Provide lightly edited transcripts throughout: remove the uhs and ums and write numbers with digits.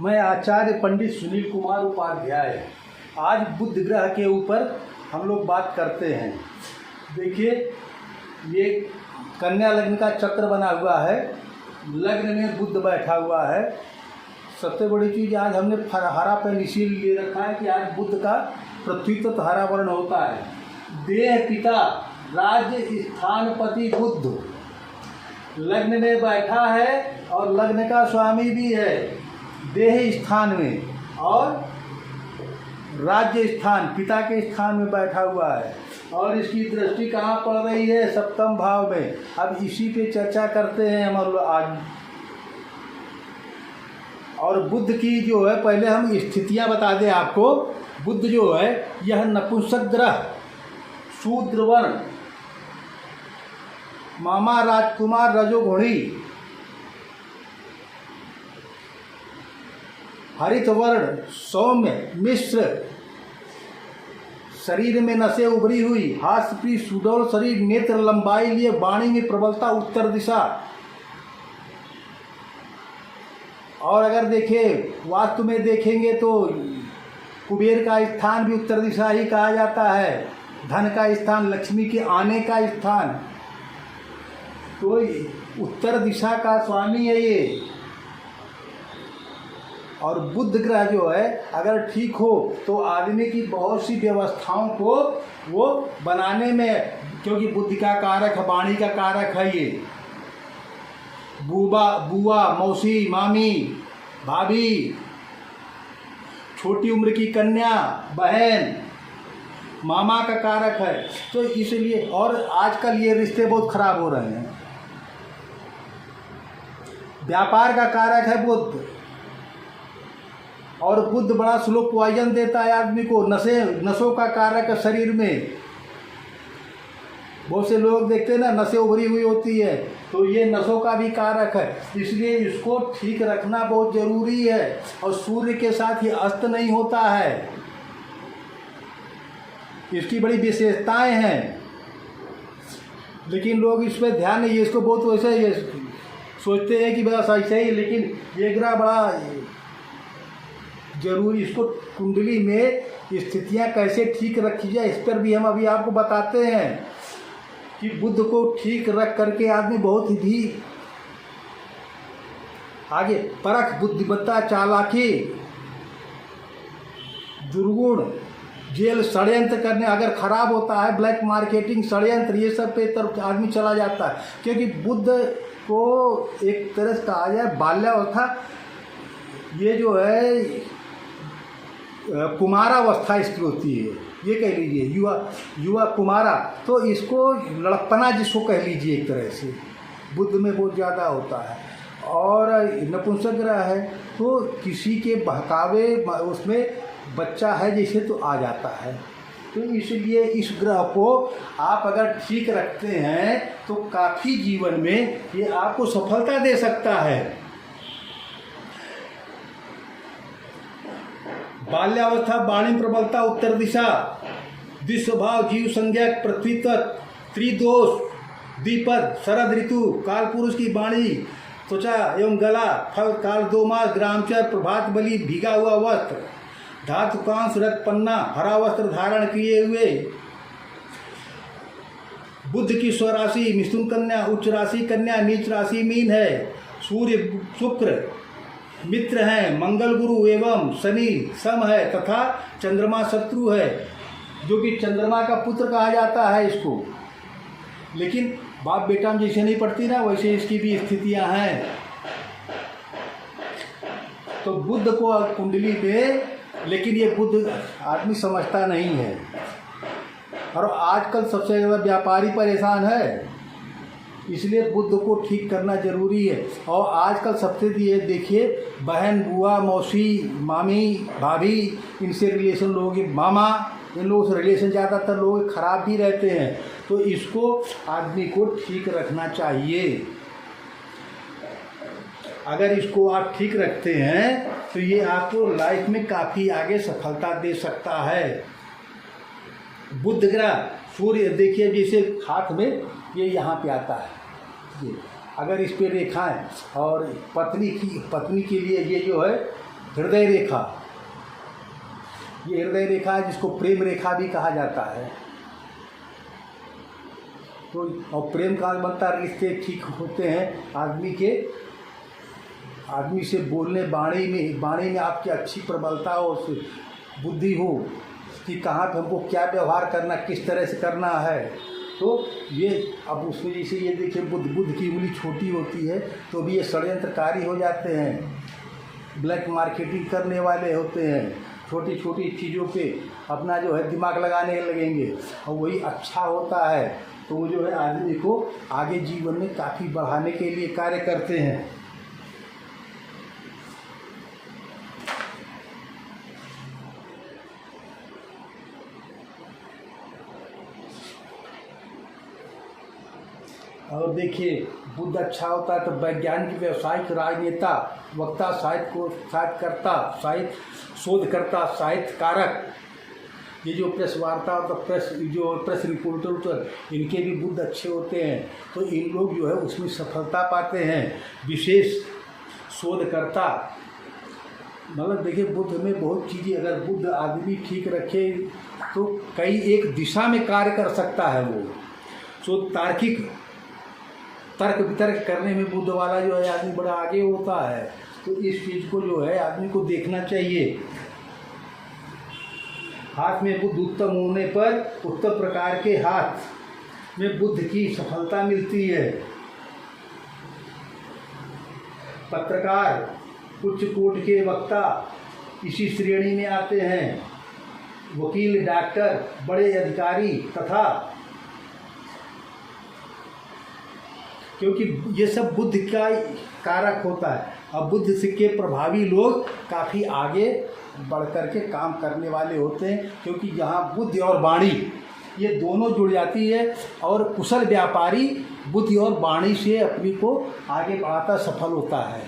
मैं आचार्य पंडित सुनील कुमार उपाध्याय। आज बुध ग्रह के ऊपर हम लोग बात करते हैं। देखिए, ये कन्या लग्न का चक्र बना हुआ है, लग्न में बुध बैठा हुआ है। सबसे बड़ी चीज़, आज हमने हरा पेन इसीलिए ले रखा है कि आज बुध का पृथ्वीतत्व हरा वर्ण होता है। देह पिता राज्य स्थानपति बुध लग्न में बैठा है और लग्न का स्वामी भी है देह स्थान में, और राज्य स्थान पिता के स्थान में बैठा हुआ है। और इसकी दृष्टि कहाँ पड़ रही है? सप्तम भाव में। अब इसी पे चर्चा करते हैं हम लोग आज। और बुध की जो है, पहले हम स्थितियां बता दें आपको। बुध जो है यह नपुंसक ग्रह, शूद्र वर्ण, मामा राजकुमार रजोगुणी, हरित वर्ण, सौम्य मिश्र, शरीर में नसें उभरी हुई, हास्य सुडौल शरीर, नेत्र लंबाई लिए, वाणी में प्रबलता, उत्तर दिशा। और अगर देखें वास्तु में देखेंगे तो कुबेर का स्थान भी उत्तर दिशा ही कहा जाता है, धन का स्थान, लक्ष्मी के आने का स्थान, तो उत्तर दिशा का स्वामी है ये। और बुध ग्रह जो है अगर ठीक हो तो आदमी की बहुत सी व्यवस्थाओं को वो बनाने में, क्योंकि बुद्धि का कारक है, वाणी का कारक है ये। बुआ, मौसी, मामी, भाभी, छोटी उम्र की कन्या, बहन, मामा का कारक है। तो इसलिए, और आजकल ये रिश्ते बहुत खराब हो रहे हैं। व्यापार का कारक है बुध, और बुध बड़ा स्लो पॉइजन देता है आदमी को। नसों का कारक है शरीर में। बहुत से लोग देखते हैं ना, नसें उभरी हुई होती है, तो ये नसों का भी कारक है। इसलिए इसको ठीक रखना बहुत जरूरी है। और सूर्य के साथ ये अस्त नहीं होता है, इसकी बड़ी विशेषताएं हैं, लेकिन लोग इस पर ध्यान नहीं, इसको बहुत वैसे ये सोचते हैं कि बस ऐसे ही। लेकिन ये ग्रह बड़ा जरूरी, इसको कुंडली में स्थितियां कैसे ठीक रखी जाए इस पर भी हम अभी आपको बताते हैं कि बुध को ठीक रख करके आदमी बहुत ही आगे परख, बुद्धिमत्ता, चालाकी, दुर्गुण, जेल, षड्यंत्र करने, अगर खराब होता है ब्लैक मार्केटिंग, षड्यंत्र, ये सब पे तरफ आदमी चला जाता है। क्योंकि बुध को एक तरह से कहा जाए बाल्यावस्था, ये जो है कुमारावस्था इसकी होती है, ये कह लीजिए युवा कुमारा, तो इसको लड़पना जिसको कह लीजिए एक तरह से, बुध में बहुत ज़्यादा होता है। और नपुंसक ग्रह है तो किसी के बहकावे उसमें बच्चा है जैसे तो आ जाता है। तो इसलिए इस ग्रह को आप अगर ठीक रखते हैं तो काफ़ी जीवन में ये आपको सफलता दे सकता है। बाल्यावस्था, वाणी प्रबलता, उत्तर दिशा, विश्वभाव, जीव संज्ञक, पृथ्वी तत्व, त्रिदोष, द्विपद, शरद ऋतु, काल पुरुष की वाणी, त्वचा एवं गला, फल काल 2 मास, ग्रामचर, प्रभात बलि, भीगा हुआ वस्त्र, धातुकांश, रथ पन्ना, हरा वस्त्र धारण किए हुए। बुध की स्वराशि मिथुन कन्या, उच्च राशि कन्या, नीच राशि मीन है। सूर्य शुक्र मित्र हैं, मंगल गुरु एवं शनि सम है, तथा चंद्रमा शत्रु है, जो कि चंद्रमा का पुत्र कहा जाता है इसको। लेकिन बाप बेटा में जैसे नहीं पड़ती ना, वैसे इसकी भी स्थितियां हैं। तो बुध को कुंडली पे, लेकिन ये बुध आदमी समझता नहीं है। और आजकल सबसे ज़्यादा व्यापारी परेशान है, इसलिए बुध को ठीक करना जरूरी है। और आजकल सबसे ये देखिए, बहन, बुआ, मौसी, मामी, भाभी, इनसे रिलेशन लोगों के, मामा, इन लोगों से रिलेशन ज़्यादातर लोग खराब भी रहते हैं। तो इसको आदमी को ठीक रखना चाहिए। अगर इसको आप ठीक रखते हैं तो ये आपको लाइफ में काफ़ी आगे सफलता दे सकता है। बुध ग्रह, सूर्य देखिए जैसे हाथ में ये यहाँ पे आता है, ये अगर इस पे रेखाएं, और पत्नी के लिए ये जो है हृदय रेखा, ये हृदय रेखा है जिसको प्रेम रेखा भी कहा जाता है। तो और प्रेम का बनता रिश्ते ठीक होते हैं आदमी से बोलने वाणी में आपकी अच्छी प्रबलता हो, बुद्धि हो कि कहाँ पे हमको क्या व्यवहार करना, किस तरह से करना है। तो ये अब उसमें जैसे ये देखिए बुद्ध की उंगली छोटी होती है तो भी ये षड्यंत्रकारी हो जाते हैं, ब्लैक मार्केटिंग करने वाले होते हैं, छोटी छोटी चीज़ों पे अपना जो है दिमाग लगाने लगेंगे और वही अच्छा होता है तो वो जो है आदमी को आगे जीवन में काफ़ी बढ़ाने के लिए कार्य करते हैं। और देखिए बुद्ध अच्छा होता है तो वैज्ञानिक, व्यावसायिक, राजनेता, वक्ता, साहित्य शोधकर्ता, साहित्यकारक, ये जो प्रेस वार्ता और प्रेस रिपोर्टर, इनके भी बुद्ध अच्छे होते हैं तो इन लोग जो है उसमें सफलता पाते हैं। विशेष शोधकर्ता, मतलब देखिए बुद्ध में बहुत चीज़ें, अगर बुद्ध आदमी ठीक रखे तो कई एक दिशा में कार्य कर सकता है वो। सो तार्किक तर्क वितर्क करने में बुद्ध वाला जो है आदमी बड़ा आगे होता है। तो इस चीज़ को जो है आदमी को देखना चाहिए। हाथ में बुद्ध उत्तम होने पर उत्तम प्रकार के हाथ में बुद्ध की सफलता मिलती है। पत्रकार, उच्च कोटि के वक्ता इसी श्रेणी में आते हैं। वकील, डॉक्टर, बड़े अधिकारी तथा, क्योंकि ये सब बुद्ध का कारक होता है। अब बुद्ध के प्रभावी लोग काफ़ी आगे बढ़ कर के काम करने वाले होते हैं, क्योंकि यहाँ बुद्धि और वाणी ये दोनों जुड़ जाती है और कुशल व्यापारी बुद्धि और वाणी से अपनी को आगे बढ़ाता सफल होता है।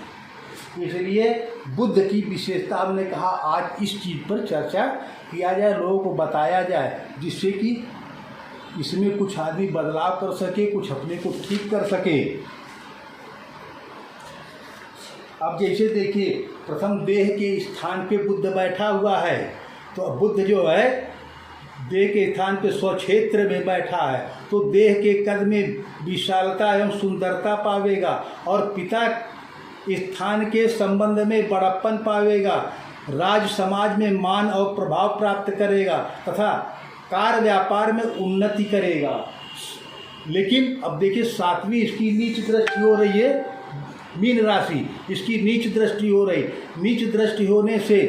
इसलिए बुद्ध की विशेषता हमने कहा आज इस चीज़ पर चर्चा किया जाए, लोगों को बताया जाए, जिससे कि इसमें कुछ आदमी बदलाव कर सके, कुछ अपने को ठीक कर सके। अब जैसे देखिए प्रथम देह के स्थान पे बुद्ध बैठा हुआ है, तो बुद्ध जो है देह के स्थान पे स्वक्षेत्र में बैठा है तो देह के कद में विशालता एवं सुंदरता पावेगा और पिता स्थान के संबंध में बड़प्पन पावेगा, राज समाज में मान और प्रभाव प्राप्त करेगा तथा कार्य व्यापार में उन्नति करेगा। लेकिन अब देखिए सातवीं इसकी नीच दृष्टि हो रही है, मीन राशि इसकी नीच दृष्टि हो रही। नीच दृष्टि होने से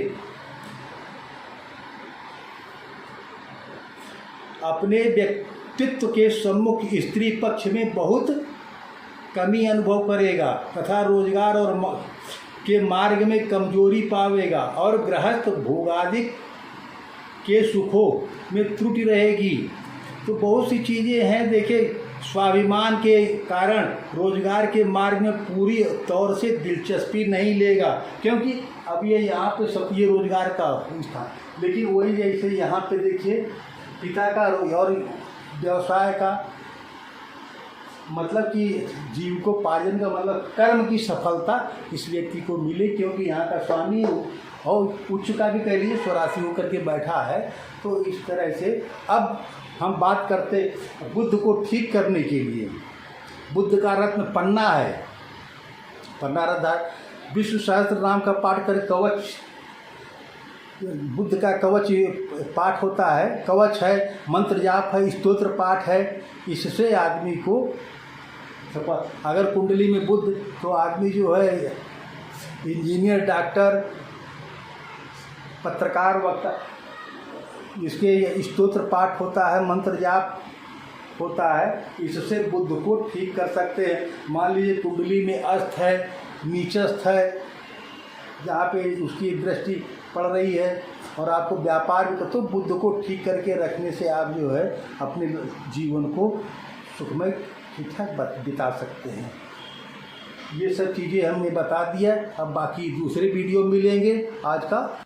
अपने व्यक्तित्व के सम्मुख स्त्री पक्ष में बहुत कमी अनुभव करेगा तथा रोजगार और के मार्ग में कमजोरी पावेगा और गृहस्थ भोगादिक के सुखों में त्रुटि रहेगी। तो बहुत सी चीज़ें हैं। देखिए स्वाभिमान के कारण रोजगार के मार्ग में पूरी तौर से दिलचस्पी नहीं लेगा, क्योंकि अब ये यहाँ पे सब ये रोजगार का था, लेकिन वही जैसे यहाँ पे देखिए पिता का और व्यवसाय का मतलब कि जीविकोपार्जन का मतलब कर्म की सफलता इस व्यक्ति को मिले, क्योंकि यहाँ का स्वामी और उच्च का भी कह लीजिए स्वराशी होकर के बैठा है। तो इस तरह से अब हम बात करते बुद्ध को ठीक करने के लिए। बुद्ध का रत्न पन्ना है, पन्ना रत्न विष्णु सहस्त्र नाम का पाठ कर कवच, बुद्ध का कवच पाठ होता है, कवच है, मंत्र जाप है, स्तोत्र पाठ है। इससे आदमी को अगर कुंडली में बुद्ध तो आदमी जो है इंजीनियर, डॉक्टर, पत्रकार, वक्ता, इसके स्तोत्र पाठ होता है, मंत्र जाप होता है। इससे बुद्ध को ठीक कर सकते हैं। मान लीजिए कुंडली में अस्त है, नीचस्थ है, जहाँ पे उसकी दृष्टि पड़ रही है और आपको व्यापार भी, तो बुद्ध को ठीक करके रखने से आप जो है अपने जीवन को सुखमय ठीक ठाक बिता सकते हैं। ये सब चीज़ें हमने बता दिया। अब बाकी दूसरे वीडियो मिलेंगे। आज का